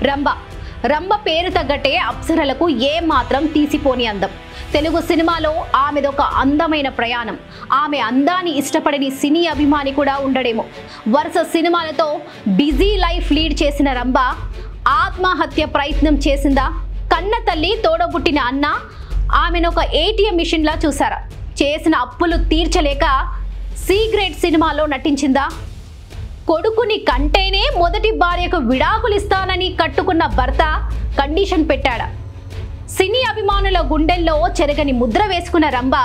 రంభ పేరు తగ్గట్టే అప్సరలకు ఏ మాత్రం తీసిపోని అందం. తెలుగు సినిమాలో ఆమెదొక అందమైన ప్రయాణం. ఆమె అందాన్ని ఇష్టపడని సినీ అభిమాని కూడా ఉండడేమో. వరుస సినిమాలతో బిజీ లైఫ్ లీడ్ చేసిన రంభ ఆత్మహత్య ప్రయత్నం చేసిందా? కన్న తల్లి తోడబుట్టిన అన్న ఆమెనొక ఏటీఎం మిషన్లా చూసారా? చేసిన అప్పులు తీర్చలేక సి గ్రేడ్ సినిమాలో నటించిందా? కొడుకుని కంటేనే మొదటి భార్యకు విడాకులు ఇస్తానని కట్టుకున్న భర్త కండిషన్ పెట్టాడా? సినీ అభిమానుల గుండెల్లో చెరగని ముద్ర వేసుకున్న రంభ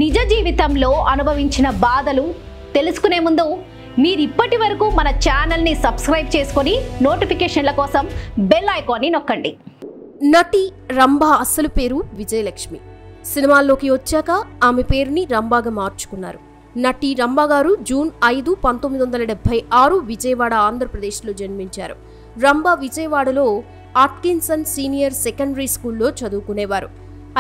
నిజ జీవితంలో అనుభవించిన బాధలు తెలుసుకునే ముందు మీరు ఇప్పటి వరకు మన ఛానల్ని సబ్స్క్రైబ్ చేసుకొని నోటిఫికేషన్ల కోసం బెల్ ఐకాన్ని నొక్కండి. నటి రంభ అసలు పేరు విజయలక్ష్మి. సినిమాల్లోకి వచ్చాక ఆమె పేరుని రంభగా మార్చుకున్నారు. నటి రంభ గారు జూన్ 5, 1976 విజయవాడ, ఆంధ్రప్రదేశ్లో జన్మించారు. రంభ విజయవాడలో ఆట్కిన్సన్ సీనియర్ సెకండరీ స్కూల్లో చదువుకునేవారు.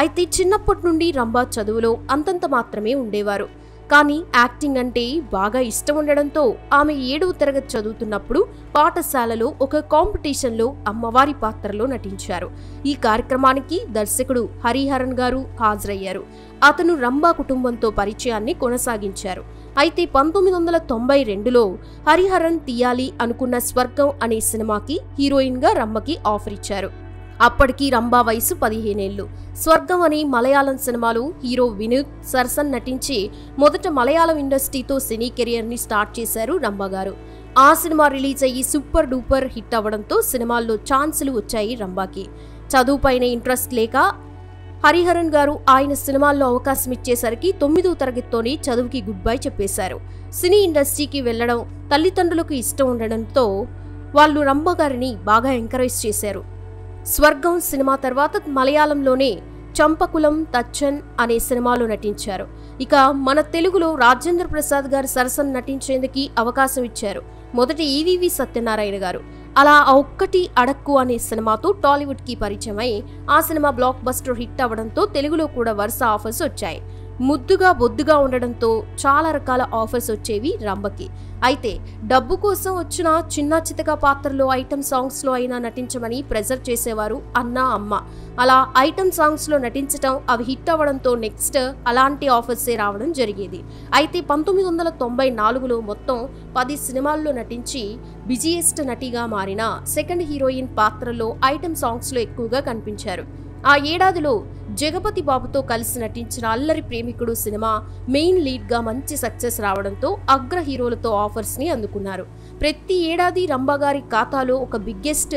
అయితే చిన్నప్పటి నుండి రంభ చదువులో అంతంత మాత్రమే ఉండేవారు. కానీ యాక్టింగ్ అంటే బాగా ఇష్టం ఉండడంతో ఆమె 7వ తరగతి చదువుతున్నప్పుడు పాఠశాలలో ఒక కాంపిటీషన్లో అమ్మవారి పాత్రలో నటించారు. ఈ కార్యక్రమానికి దర్శకుడు హరిహరన్ గారు హాజరయ్యారు. అతను రంభ కుటుంబంతో పరిచయాన్ని కొనసాగించారు. అయితే 1992లో హరిహరన్ తీయాలి అనుకున్న స్వర్గం అనే సినిమాకి హీరోయిన్గా రంభకి ఆఫర్ ఇచ్చారు. అప్పటికి రంభ వయసు 15 ఏళ్లు. స్వర్గం అనే మలయాళం సినిమాలో హీరో వినోద్ సరసన్ నటించి మొదట మలయాళం ఇండస్ట్రీతో సినీ కెరియర్ని స్టార్ట్ చేశారు రంభ గారు. ఆ సినిమా రిలీజ్ అయ్యి సూపర్ డూపర్ హిట్ అవ్వడంతో సినిమాల్లో ఛాన్సులు వచ్చాయి రంభకి. చదువుపైన ఇంట్రెస్ట్ లేక హరిహరన్ గారు ఆయన సినిమాల్లో అవకాశం ఇచ్చేసరికి 9వ తరగతితోనే చదువుకి గుడ్ బై చెప్పేశారు. సినీ ఇండస్ట్రీకి వెళ్లడం తల్లిదండ్రులకు ఇష్టం ఉండడంతో వాళ్ళు రంభ గారిని బాగా ఎంకరేజ్ చేశారు. స్వర్గం సినిమా తర్వాత మలయాళంలోనే చంపకులం తచ్చన్ అనే సినిమాలో నటించారు. ఇక మన తెలుగులో రాజేంద్ర ప్రసాద్ గారు సరసన నటించేందుకు అవకాశం ఇచ్చారు. మొదటి ఈవీవి సత్యనారాయణ గారు. అలా ఆ ఒక్కటి అడక్కు అనే సినిమాతో టాలీవుడ్కి పరిచయమై ఆ సినిమా బ్లాక్ బస్టర్ హిట్ అవ్వడంతో తెలుగులో కూడా వరుస ఆఫర్స్ వచ్చాయి. ముద్దుగా బొద్దుగా ఉండడంతో చాలా రకాల ఆఫర్స్ వచ్చేవి రంభకి. అయితే డబ్బు కోసం వచ్చిన చిన్న చితక పాత్రలో ఐటమ్ సాంగ్స్లో అయినా నటించమని ప్రెజర్ చేసేవారు అన్న, అమ్మ. అలా ఐటమ్ సాంగ్స్లో నటించటం, అవి హిట్ అవ్వడంతో నెక్స్ట్ అలాంటి ఆఫర్సే రావడం జరిగేది. అయితే 1994లో మొత్తం 10 సినిమాల్లో నటించి బిజీయెస్ట్ నటిగా మారిన సెకండ్ హీరోయిన్ పాత్రలో ఐటమ్ సాంగ్స్లో ఎక్కువగా కనిపించారు. ఆ ఏడాదిలో జగపతి బాబుతో కలిసి నటించిన అల్లరి ప్రేమికుడు సినిమా మెయిన్ లీడ్గా మంచి సక్సెస్ రావడంతో అగ్ర హీరోలతో ఆఫర్స్ని అందుకున్నారు. ప్రతి ఏడాది రంభ గారి ఖాతాలో ఒక బిగ్గెస్ట్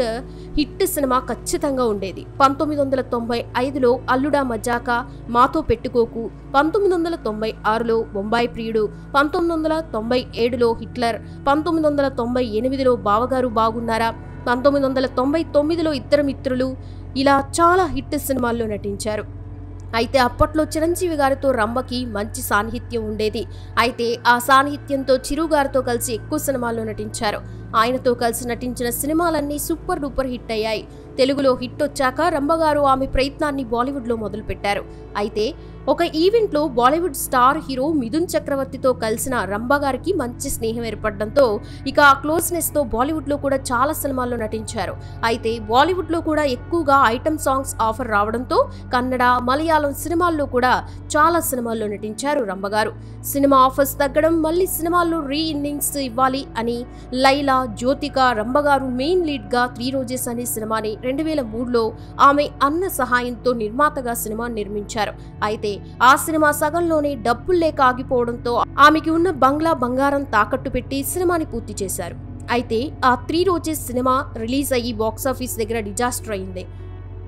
హిట్ సినిమా ఖచ్చితంగా ఉండేది. 1995లో అల్లుడా మజాకా, మాతో పెట్టుకోకు, 1996లో బొంబాయి ప్రియుడు, 1997లో హిట్లర్, 1998లో బావగారు బాగున్నారా, 1999లో ఇద్దరు మిత్రులు, ఇలా చాలా హిట్ సినిమాల్లో నటించారు. అయితే అప్పట్లో చిరంజీవి గారితో రంభకి మంచి సాన్నిహిత్యం ఉండేది. అయితే ఆ సాన్నిహిత్యంతో చిరు గారితో కలిసి ఎక్కువ సినిమాల్లో నటించారు. ఆయనతో కలిసి నటించిన సినిమాలన్నీ సూపర్ డూపర్ హిట్ అయ్యాయి. తెలుగులో హిట్ వచ్చాక రంభ గారు ఆమె ప్రయత్నాన్ని బాలీవుడ్లో మొదలుపెట్టారు. అయితే ఒక ఈవెంట్లో బాలీవుడ్ స్టార్ హీరో మిథున్ చక్రవర్తితో కలిసిన రంభ గారికి మంచి స్నేహం ఏర్పడడంతో ఇక ఆ క్లోజ్నెస్తో బాలీవుడ్లో కూడా చాలా సినిమాల్లో నటించారు. అయితే బాలీవుడ్లో కూడా ఎక్కువగా ఐటమ్ సాంగ్స్ ఆఫర్ రావడంతో కన్నడ, మలయాళం సినిమాల్లో కూడా చాలా సినిమాల్లో నటించారు రంభ గారు. సినిమా ఆఫర్స్ తగ్గడం, మళ్ళీ సినిమాల్లో రీ ఇన్నింగ్స్ ఇవ్వాలి అని లైలా, జ్యోతిక, రంభ గారు మెయిన్ లీడ్గా 3 రోజెస్ అనే సినిమాని 2003లో ఆమె అన్న సహాయంతో నిర్మాతగా సినిమా నిర్మించారు. అయితే ఆ సినిమా సగంలోనే డబ్బులు లేక ఆగిపోవడంతో ఆమెకి ఉన్న బంగ్లా బంగారం తాకట్టు పెట్టి సినిమాని పూర్తి చేశారు. అయితే ఆ 3 రోజెస్ సినిమా రిలీజ్ అయ్యి బాక్సాఫీస్ దగ్గర డిజాస్టర్ అయింది.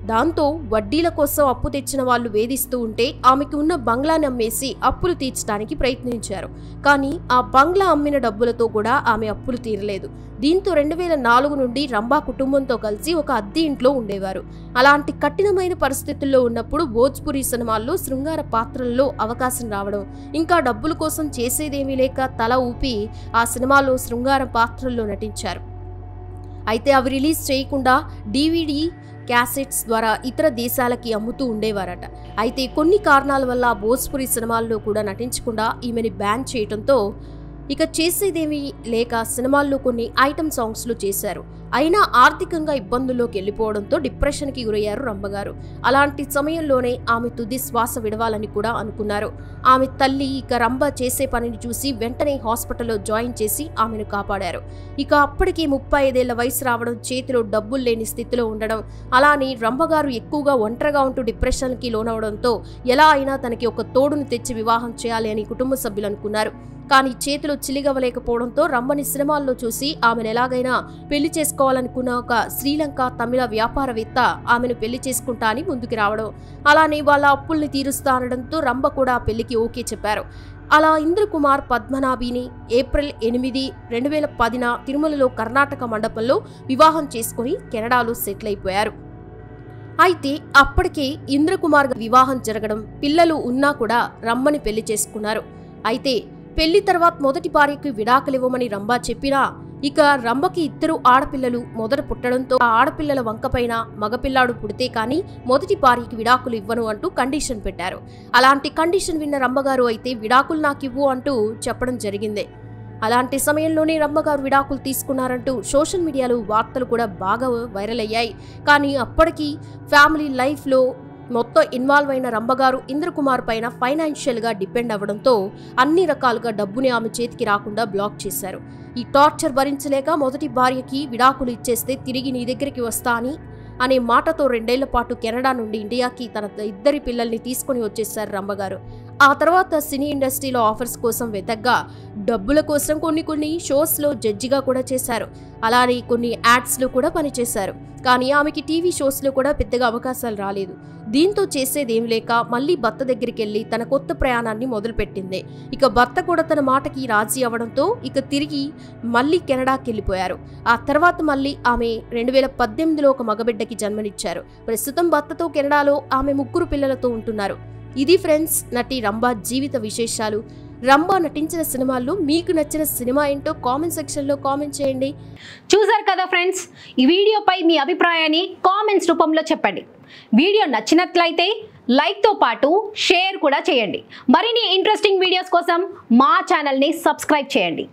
దాంతో వడ్డీల కోసం అప్పు తెచ్చిన వాళ్ళు వేధిస్తూ ఉంటే ఆమెకి ఉన్న బంగ్లాని అమ్మేసి అప్పులు తీర్చడానికి ప్రయత్నించారు. కానీ ఆ బంగ్లా అమ్మిన డబ్బులతో కూడా ఆమె అప్పులు తీరలేదు. దీంతో 2004 నుండి రంభ కుటుంబంతో కలిసి ఒక అద్దె ఇంట్లో ఉండేవారు. అలాంటి కఠినమైన పరిస్థితుల్లో ఉన్నప్పుడు భోజ్పురి సినిమాల్లో శృంగార పాత్రల్లో అవకాశం రావడం, ఇంకా డబ్బుల కోసం చేసేదేమీ లేక తల ఊపి ఆ సినిమాలో శృంగార పాత్రల్లో నటించారు. అయితే అవి రిలీజ్ చేయకుండా DVD క్యాసెట్స్ ద్వారా ఇతర దేశాలకి అమ్ముతూ ఉండేవారట. అయితే కొన్ని కారణాల వల్ల భోజ్పురి సినిమాల్లో కూడా నటించకుండా ఈమెని బ్యాన్ చేయడంతో ఇక చేసేదేమీ లేక సినిమాల్లో కొన్ని ఐటమ్ సాంగ్స్లో చేశారు. అయినా ఆర్థికంగా ఇబ్బందుల్లోకి వెళ్ళిపోవడంతో డిప్రెషన్కి గురయ్యారు రంభగారు. అలాంటి సమయంలోనే ఆమె తుది శ్వాస విడవాలని కూడా అనుకున్నారు. ఆమె తల్లి ఇక రంభ చేసే పనిని చూసి వెంటనే హాస్పిటల్లో జాయిన్ చేసి ఆమెను కాపాడారు. ఇక అప్పటికి 35 ఏళ్ల వయసు రావడం, చేతిలో డబ్బులు లేని స్థితిలో ఉండడం, అలానే రంభగారు ఎక్కువగా ఒంటరిగా ఉంటూ డిప్రెషన్కి లోనవడంతో ఎలా అయినా తనకి ఒక తోడును తెచ్చి వివాహం చేయాలి అని కుటుంబ సభ్యులు అనుకున్నారు. కానీ చేతిలో చిలిగవలేకపోవడంతో రంభని సినిమాల్లో చూసి ఆమెను ఎలాగైనా పెళ్లి చేసుకోవాలనుకున్న ఒక శ్రీలంక తమిళ వ్యాపారవేత్త ఆమెను పెళ్లి చేసుకుంటా అని ముందుకు రావడం, అలానే వాళ్ళ అప్పుల్ని తీరుస్తా అనడంతో రంభ కూడా పెళ్లికి ఓకే చెప్పారు. అలా ఇంద్రకుమార్ పద్మనాభిని ఏప్రిల్ 8, 2010 తిరుమలలో కర్ణాటక మండపంలో వివాహం చేసుకుని కెనడాలో సెటిల్ అయిపోయారు. అయితే అప్పటికే ఇంద్రకుమార్ వివాహం జరగడం, పిల్లలు ఉన్నా కూడా రంభని పెళ్లి చేసుకున్నారు. అయితే పెళ్లి తర్వాత మొదటి భార్యకు విడాకులివ్వమని రంభ చెప్పినా ఇక రంభకి 2 ఆడపిల్లలు మొదట పుట్టడంతో ఆ ఆడపిల్లల వంకపైన మగపిల్లాడు పుడితే కానీ మొదటి భార్యకి విడాకులు ఇవ్వను అంటూ కండిషన్ పెట్టారు. అలాంటి కండిషన్ విన్న రంభగారు అయితే విడాకులు నాకివ్వు అంటూ చెప్పడం జరిగింది. అలాంటి సమయంలోనే రంభగారు విడాకులు తీసుకున్నారంటూ సోషల్ మీడియాలో వార్తలు కూడా బాగా వైరల్ అయ్యాయి. కానీ అప్పటికి ఫ్యామిలీ లైఫ్లో మొత్తం ఇన్వాల్వ్ అయిన రంభగారు ఇంద్రకుమార్ పైన ఫైనాన్షియల్గా డిపెండ్ అవ్వడంతో అన్ని రకాలుగా డబ్బుని ఆమె చేతికి రాకుండా బ్లాక్ చేశారు. ఈ టార్చర్ భరించలేక మొదటి భార్యకి విడాకులు ఇచ్చేస్తే తిరిగి నీ దగ్గరికి వస్తా అనే మాటతో 2 ఏళ్ల పాటు కెనడా నుండి ఇండియాకి తన 2 పిల్లల్ని తీసుకుని వచ్చేశారు రంభగారు. ఆ తర్వాత సినీ ఇండస్ట్రీలో ఆఫర్స్ కోసం వెతగ్గా డబ్బుల కోసం కొన్ని షోస్లో జడ్జిగా కూడా చేశారు. అలానే కొన్ని యాడ్స్లో కూడా పనిచేశారు. కానీ ఆమెకి టీవీ షోస్లో కూడా పెద్దగా అవకాశాలు రాలేదు. దీంతో చేసేదేం లేక మళ్ళీ భర్త దగ్గరికి వెళ్లి తన కొత్త ప్రయాణాన్ని మొదలుపెట్టింది. ఇక భర్త కూడా తన మాటకి రాజీ అవ్వడంతో ఇక తిరిగి మళ్ళీ కెనడాకి వెళ్ళిపోయారు. ఆ తర్వాత మళ్ళీ ఆమె 2018లో ఒక మగబిడ్డకి జన్మనిచ్చారు. ప్రస్తుతం భర్తతో కెనడాలో ఆమె 3 పిల్లలతో ఉంటున్నారు. ఇది ఫ్రెండ్స్ నటి రంభ జీవిత విశేషాలు. రంభ నటించిన సినిమాల్లో మీకు నచ్చిన సినిమా ఏంటో కామెంట్ సెక్షన్లో కామెంట్ చేయండి. చూసారు కదా ఫ్రెండ్స్, ఈ వీడియోపై మీ అభిప్రాయాన్ని కామెంట్స్ రూపంలో చెప్పండి. వీడియో నచ్చినట్లయితే లైక్తో పాటు షేర్ కూడా చేయండి. మరిన్ని ఇంట్రెస్టింగ్ వీడియోస్ కోసం మా ఛానల్ని సబ్స్క్రైబ్ చేయండి.